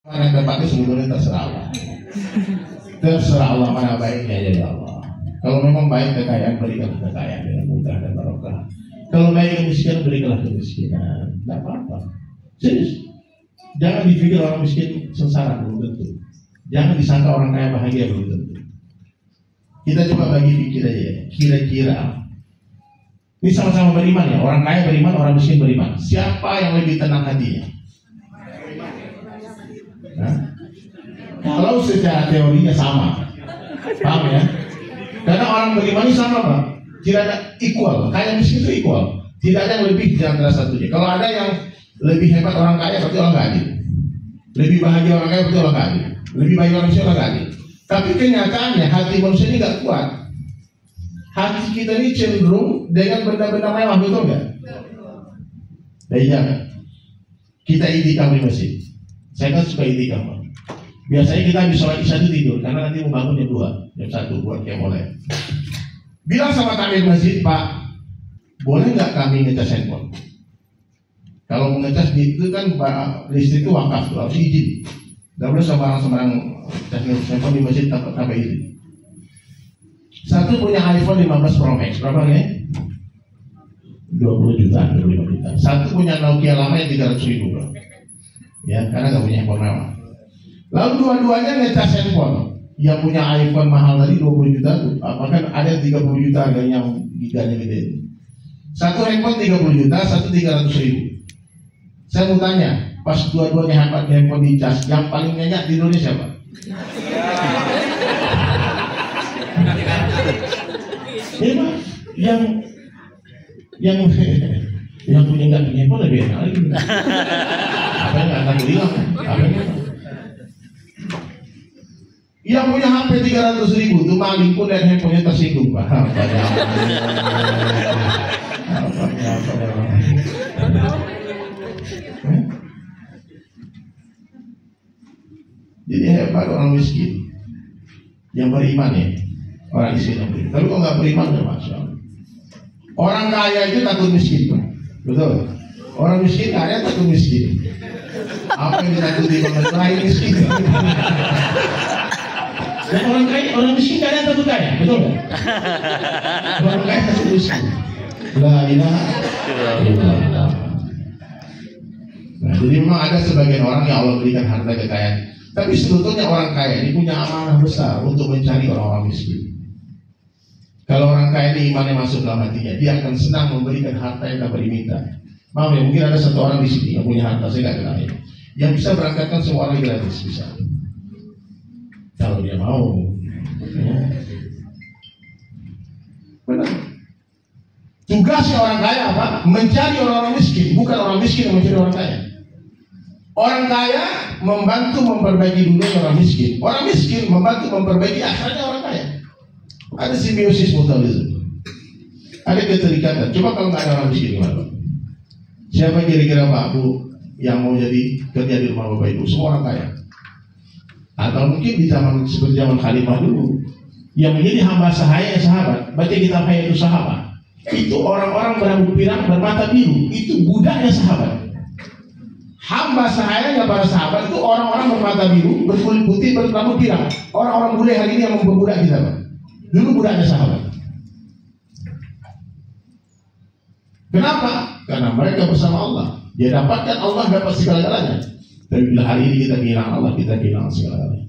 Mana tempatnya sebetulnya terserah Allah. Terserah Allah mana baiknya ya Allah. Kalau memang baik kekayaan, berikan kekayaan dengan mudah dan barokah. Kalau baik kemiskinan, berikanlah kemiskinan. Tidak apa-apa. Serius. Jangan dipikir orang miskin sengsara, belum tentu. Jangan disangka orang kaya bahagia, belum tentu. Kita coba bagi pikir aja. Kira-kira ini sama-sama beriman ya. Orang kaya beriman, orang miskin beriman. Siapa yang lebih tenang hatinya? Nah, kalau secara teorinya sama, paham ya? Karena orang beriman ini sama Pak. Tidak ada equal, kaya miskin itu equal. Tidak ada yang lebih di antara satunya. Kalau ada yang lebih hebat orang kaya, berarti orang nggak adil. Lebih bahagia orang kaya, berarti orang nggak adil. Lebih baik orang miskin, orang nggak adil. Tapi kenyataannya hati manusia ini nggak kuat. Hati kita ini cenderung dengan benda-benda mewah, betul nggak? Jadi jangan. Kita itikaf di masjid. Saya kan suka itikaf. Biasanya kita habis sholat isya itu tidur, karena nanti mau bangun jam 2, jam 1 buat kayak mulai. Bilang sama takmir masjid, Pak, boleh nggak kami ngecas handphone? Kalau mau ngecas itu kan listrik itu wakaf, harus izin. Nggak boleh sembarang ngecas handphone di masjid tanpa izin. Satu punya iPhone 15 Pro Max, berapa ya? 20 juta, 25 juta. Satu punya Nokia lama yang 300 ribu, bro. Ya, karena nggak punya handphone mewah. Lalu dua-duanya ngecas handphone. Yang punya iPhone mahal tadi 20 juta, bahkan ada 30 juta harganya yang giganya gede. Satu handphone 30 juta, satu 300 ribu. Saya mau tanya, pas dua-duanya handphone dicas, yang paling nyenyak di Indonesia siapa? yang punya nggak punya handphone lebih enak lagi. Apa yang nggak akan bilang? Yang punya HP 300 ribu itu maling pun dan handphonenya tersinggung, Pak. Jadi hebat orang miskin yang beriman ya, orang miskin yang beriman. Tapi kalau nggak beriman ya Masya Allah. Orang kaya itu takut miskin, Pak. Betul. Orang miskin kaya takut miskin. Apa yang ditakuti orang miskin? Dan orang miskin kadang takut kaya, betul nggak? Orang kaya takut miskin. La ilaha illallah. Nah, jadi memang ada sebagian orang yang Allah berikan harta kekayaan. Tapi sebetulnya orang kaya ini punya amanah besar untuk mencari orang-orang miskin. Kalau orang kaya ini imannya masuk dalam hatinya, dia akan senang memberikan harta yang tak beriminta. Maaf ya, mungkin ada satu orang di sini yang punya harta, saya nggak kenal ya, yang bisa berangkatkan semua orang gratis bisa. Kalau dia mau, ya. Benar. Tugasnya orang kaya apa? Mencari orang-orang miskin, bukan orang miskin yang mencari orang kaya. Orang kaya membantu memperbaiki dunia orang miskin. Orang miskin membantu memperbaiki akhiratnya orang kaya. Ada simbiosis mutualisme. Ada keterikatan. Coba kalau nggak ada orang miskin gimana, Pak? Siapa kira-kira Pak Bu yang mau jadi kerja di rumah Bapak Ibu? Semua orang kaya. Atau mungkin di zaman seperti zaman Khalifah dulu, yang menjadi hamba sahaya sahabat, baca kitab Hayatus Sahabat, itu orang-orang berambut pirang bermata biru, itu budaknya sahabat. Hamba sahaya para sahabat itu orang-orang bermata biru, berkulit putih, berambut pirang. Orang-orang bule hari ini yang memperbudak kita, Pak. Dulu budaknya sahabat. Kenapa? Karena mereka bersama Allah. Dia dapatkan Allah, dapat segala-galanya. Tapi bila hari ini kita kehilangan Allah, kita kehilangan segala-galanya.